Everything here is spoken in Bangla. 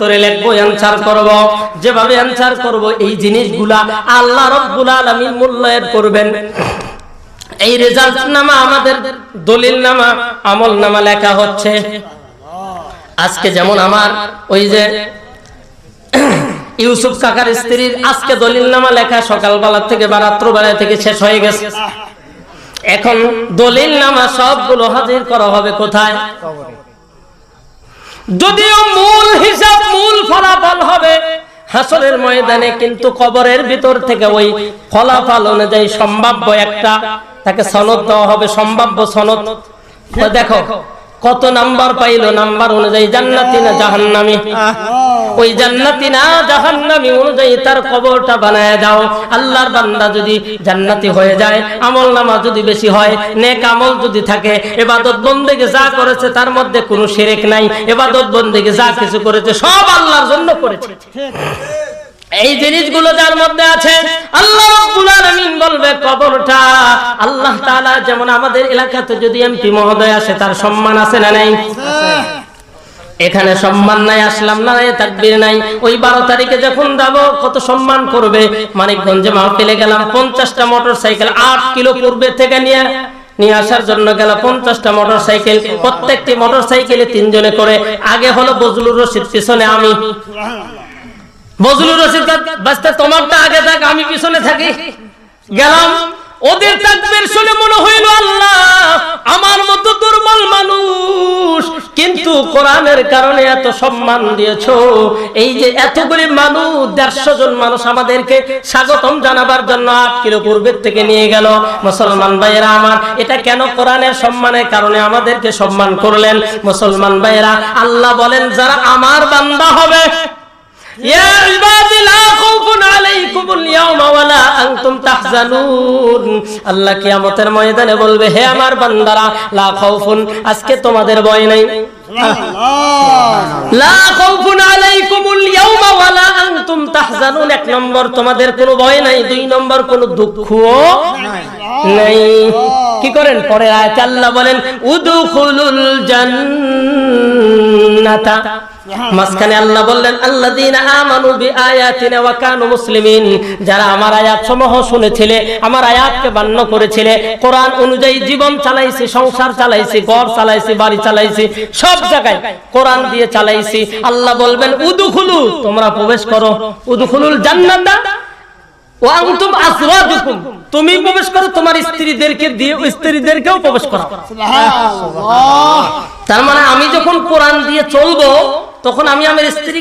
তোরে লিখবো অ্যানসার করব, যেভাবে অ্যানসার করব এই জিনিসগুলা আল্লাহ রাব্বুল আলামিন মূল্যায়ন করবেন। এই রেজাল্ট নামা আমাদের দলিল নামা আমল নামা লেখা হচ্ছে। আজকে যেমন আমার ওই যে ইউসুফ কাকার স্ত্রীর আজকে দলিল নামা লেখা সকালবেলা থেকে বা রাত্রবেলা থেকে শেষ হয়ে গেছে। এখন দলিল নামা সবগুলো হাজির করা হবে কোথায়? যদিও মূল হিসাব মূল ফলাফল হবে হাসরের ময়দানে, কিন্তু কবরের ভিতর থেকে ওই ফলাফল অনুযায়ী সম্ভাব্য একটা তাকে সনদ দেওয়া হবে, সম্ভাব্য সনদ। দেখো কত নাম্বার পাইলো, নাম্বার অনুযায়ী জান্নাতি না জাহান্নামী, ওই জান্নাতি না জাহান্নামী অনুযায়ী তার কবরটা বানায় দাও। আল্লাহর বান্দা যদি জান্নাতি হয়ে যায়, আমল নামা যদি বেশি হয়, নেক আমল যদি থাকে, ইবাদত বন্দেগী যা করেছে তার মধ্যে কোনো শিরক নাই, ইবাদত বন্দেগী যা কিছু করেছে সব আল্লাহর জন্য করেছে। এই জিনিসগুলো যার মধ্যে আছে আল্লাহ রাব্বুল আলামিন বলবে কবরটা আল্লাহ তাআলা, যেমন আমাদের এলাকাতে যদি এমপি মহোদয় আসে তার সম্মান আছে না নাই? এখানে সম্মান নাই, আসলাম না, তাকবীর নাই। ওই 12 তারিখে যখন যাব কত সম্মান করবে। মানিকগঞ্জে মাহফিলে গেলাম, 50টা মোটরসাইকেল 8 কিলো পূর্বে থেকে নিয়ে আসার জন্য গেল 50টা মোটরসাইকেল, প্রত্যেকটি মোটরসাইকেলে 3 জনে করে। আগে হলো বজলুর রশিদ, পিছনে আমি। বজলুর রশিদ বাস্তা তোমারটা আগে থাক, আমি পিছনে থাকি। গেলাম, ওদের তাকবীর শুনে মনে হইল আল্লাহ আমার মতো দুর্বল মানুষ, কিন্তু কোরআনের কারণে এত সম্মান দিয়েছো। এই যে এতগুলি মানুষ, 150 জন মানুষ আমাদেরকে স্বাগতম জানাবার জন্য 8 কিলো পূর্বের থেকে নিয়ে গেল। মুসলমান ভাইয়েরা আমার, এটা কেন? কোরআনের সম্মানের কারণে আমাদেরকে সম্মান করলেন। মুসলমান ভাইয়েরা, আল্লাহ বলেন যারা আমার বান্দা হবে, ইয়া ইবাদি লা খাউফুন আলাইকুমুল ইয়াওমা ওয়ালা আনতুম তাহজানুন। আল্লাহ কিয়ামতের ময়দানে বলবে, হে আমার বান্দারা, লা খাউফুন, আজকে তোমাদের ভয় নাই। লা খাউফুন আলাইকুমুল ইয়াওমা ওয়ালা আনতুম তাহজানুন। 1 নম্বর তোমাদের কোনো ভয় নাই, 2 নম্বর কোনো দুঃখও নাই। কি করেন? পরে আয়াতে আল্লাহ বলেন উদখুলুল জান্নাতা। মাঝখানে আল্লাহ বললেন আল্লাযীনা আমানু বিআয়াতিনা ওয়া কানু মুসলিমিন, যারা আমার আয়াত সমূহ শুনেছিলে, আমার আয়াতকে মান্য করেছিলে, কোরআন অনুযায়ী জীবন চালাইছি, সংসার চালাইছি, ঘর চালাইছি, বাড়ি চালাইছি, সব জায়গায় কোরআন দিয়ে চালাইছি। আল্লাহ বলবেন উদখুলু, তোমরা প্রবেশ করো, উদখুলুল জান্নাতা ওয়া আনতুম আজওয়াজুকুম, তুমি প্রবেশ করো, তোমার স্ত্রীদেরকে দিয়ে স্ত্রীদেরকেও প্রবেশ করো। সুবহানাল্লাহ। তার মানে আমি যখন কোরআন দিয়ে চলবো তখন আমি আমার স্ত্রীকে